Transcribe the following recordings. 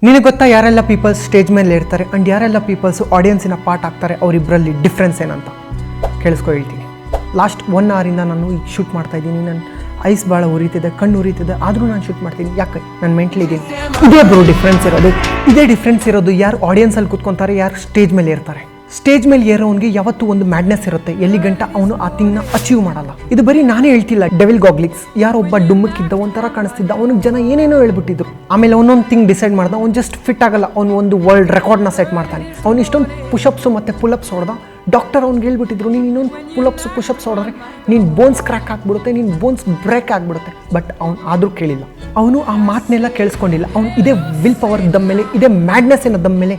ನಿನಗೆ ಗೊತ್ತಾ ಯಾರೆಲ್ಲ ಪೀಪಲ್ಸ್ ಸ್ಟೇಜ್ ಮೇಲೆ ಇರ್ತಾರೆ ಆ್ಯಂಡ್ ಯಾರೆಲ್ಲ ಪೀಪಲ್ಸು ಆಡಿಯನ್ಸಿನ ಪಾರ್ಟ್ ಆಗ್ತಾರೆ ಅವರಿಬ್ಬರಲ್ಲಿ ಡಿಫ್ರೆನ್ಸ್ ಏನಂತ ಕೇಳಿಸ್ಕೊ ಹೇಳ್ತೀನಿ. ಲಾಸ್ಟ್ 1 ಅವರಿಂದ ನಾನು ಈಗ ಶೂಟ್ ಮಾಡ್ತಾ ಇದ್ದೀನಿ. ನನ್ನ ಐಸ್ ಭಾಳ ಉರಿತಿದೆ, ಕಣ್ಣು ಉರಿತಿದೆ, ಆದರೂ ನಾನು ಶೂಟ್ ಮಾಡ್ತೀನಿ. ಯಾಕೆ? ನಾನು ಮೆಂಟ್ಲಿ ಇದ್ದೀನಿ. ಇದೇ ಬ್ರೋ ಡಿಫ್ರೆನ್ಸ್ ಇರೋದು. ಇದೇ ಡಿಫ್ರೆನ್ಸ್ ಇರೋದು ಯಾರು ಆಡಿಯನ್ಸಲ್ಲಿ ಕೂತ್ಕೊತಾರೆ, ಯಾರು ಸ್ಟೇಜ್ ಮೇಲೆ ಇರ್ತಾರೆ. ಸ್ಟೇಜ್ ಮೇಲೆ ಏರೋನ್ಗೆ ಯಾವತ್ತೂ ಒಂದು ಮ್ಯಾಡ್ನೆಸ್ ಇರುತ್ತೆ, ಎಲ್ಲಿ ಗಂಟ ಅವನು ಆ ಥಿಂಗ್ನ ಅಚೀವ್ ಮಾಡಲ್ಲ. ಇದು ಬರೀ ನಾನೇ ಹೇಳ್ತಿಲ್ಲ. ಡೆವಿಲ್ ಗಾಗ್ಲಿಕ್ಸ್ ಯಾರೊಬ್ಬ ಡುಮ್ಮಕ್ಕಿದ್ದ, ಒಂಥರ ಕಾಣಿಸ್ತಿದ್ದ, ಅವನಿಗೆ ಜನ ಏನೇನೋ ಹೇಳ್ಬಿಟ್ಟಿದ್ರು. ಆಮೇಲೆ ಒಂದೊಂದು ಥಿಂಗ್ ಡಿಸೈಡ್ ಮಾಡ್ದ. ಅವ್ನು ಜಸ್ಟ್ ಫಿಟ್ ಆಗಲ್ಲ, ಅವನು ಒಂದು ವರ್ಲ್ಡ್ ರೆಕಾರ್ಡ್ನ ಸೆಟ್ ಮಾಡ್ತಾನೆ. ಅವ್ನು ಇಷ್ಟೊಂದು ಪುಷಪ್ಸು ಮತ್ತು ಪುಲಪ್ಸ್ ಹೊಡೆದ. ಡಾಕ್ಟರ್ ಅವ್ನಿಗೆ ಹೇಳ್ಬಿಟ್ಟಿದ್ರು, ನೀನು ಇನ್ನೊಂದು ಪುಷಪ್ಸ್ ಹೊಡೆದ್ರೆ ನೀನು ಬೋನ್ಸ್ ಕ್ರ್ಯಾಕ್ ಆಗಿಬಿಡುತ್ತೆ, ನೀನು ಬೋನ್ಸ್ ಬ್ರೇಕ್ ಆಗಿಬಿಡುತ್ತೆ. ಬಟ್ ಅವ್ನು ಆದರೂ ಕೇಳಿಲ್ಲ. ಅವನು ಆ ಮಾತನ್ನೆಲ್ಲ ಕೇಳಿಸ್ಕೊಂಡಿಲ್ಲ. ಅವ್ನು ಇದೇ ವಿಲ್ ಪವರ್ ದಮ್ ಮೇಲೆ, ಇದೇ ಮ್ಯಾಡ್ನೆಸ್ಸಿನ ದಮ್ ಮೇಲೆ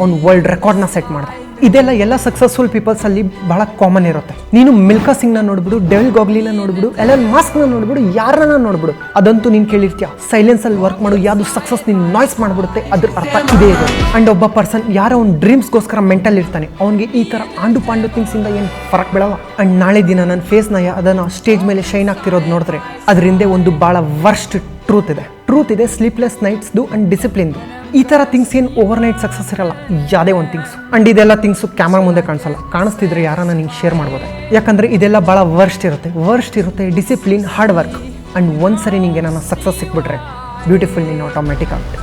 ಅವ್ನು ವರ್ಲ್ಡ್ ರೆಕಾರ್ಡ್ನ ಸೆಟ್ ಮಾಡ್ದ. ಇದೆಲ್ಲ ಎಲ್ಲ ಸಕ್ಸಸ್ಫುಲ್ ಪೀಪಲ್ಸಲ್ಲಿ ಭಾಳ ಕಾಮನ್ ಇರುತ್ತೆ. ನೀನು ಮಿಲ್ಕಾ ಸಿಂಗ್ನ ನೋಡ್ಬಿಡು, ಡೆವಿಲ್ ಗಾಗ್ಲಿನ ನೋಡ್ಬಿಡು, ಎಲನ್ ಮಾಸ್ಕ್ನ ನೋಡ್ಬಿಡು, ಯಾರನ್ನ ನೋಡ್ಬಿಡು, ಅದಂತೂ ನೀನು ಕೇಳಿರ್ತೀಯ. ಸೈಲೆನ್ಸಲ್ಲಿ ವರ್ಕ್ ಮಾಡು, ಯಾವುದು ಸಕ್ಸಸ್ ನೀನು ನಾಯ್ಸ್ ಮಾಡಿಬಿಡುತ್ತೆ, ಅದ್ರ ಅರ್ಥ ಇದೇ ಇದೆ. ಆ್ಯಂಡ್ ಒಬ್ಬ ಪರ್ಸನ್ ಯಾರೋ ಅವ್ನ ಡ್ರೀಮ್ಸ್ಗೋಸ್ಕರ ಮೆಂಟಲ್ ಇರ್ತಾನೆ, ಅವ್ನಿಗೆ ಈ ಥರ ಆಂಡು ಪಾಂಡು ಥಿಂಗ್ಸಿಂದ ಏನು ಫರಕ್ ಬೀಳಲ್ಲ. ಆ್ಯಂಡ್ ನಾಳೆ ದಿನ ನನ್ನ ಫೇಸ್ನ ಅದನ್ನು ಸ್ಟೇಜ್ ಮೇಲೆ ಶೈನ್ ಆಗ್ತಿರೋದು ನೋಡಿದ್ರೆ ಅದರಿಂದ ಒಂದು ಭಾಳ ವರ್ಸ್ಟ್ ಟ್ರೂತ್ ಇದೆ. ಸ್ಲೀಪ್ಲೆಸ್ ನೈಟ್ಸ್ದು ಆ್ಯಂಡ್ ಡಿಸಿಪ್ಲಿನ್ದು. ಈ ಥರ ಥಿಂಗ್ಸ್ ಏನು ಓವರ್ ನೈಟ್ ಸಕ್ಸಸ್ ಇರಲ್ಲ, ಯಾವುದೇ ಒಂದು ಥಿಂಗ್ಸ್. ಆ್ಯಂಡ್ ಇದೆಲ್ಲ ಥಿಂಗ್ಸು ಕ್ಯಾಮ್ರಾ ಮುಂದೆ ಕಾಣಿಸಲ್ಲ. ಕಾಣಿಸ್ತಿದ್ರೆ ಯಾರನ್ನ ನಿಂಗೆ ಶೇರ್ ಮಾಡ್ಬೋದು. ಯಾಕಂದರೆ ಇದೆಲ್ಲ ಭಾಳ ವರ್ಸ್ಟ್ ಇರುತ್ತೆ. Discipline, hard work. ಆ್ಯಂಡ್ ಒಂದು ಸರಿ ನಿಂಗೆ ನಾನು ಸಕ್ಸಸ್ ಸಿಕ್ಬಿಟ್ರೆ ಬ್ಯೂಟಿಫುಲ್ ನೀನು ಆಟೋಮೆಟಿಕ್ ಆಗುತ್ತೆ.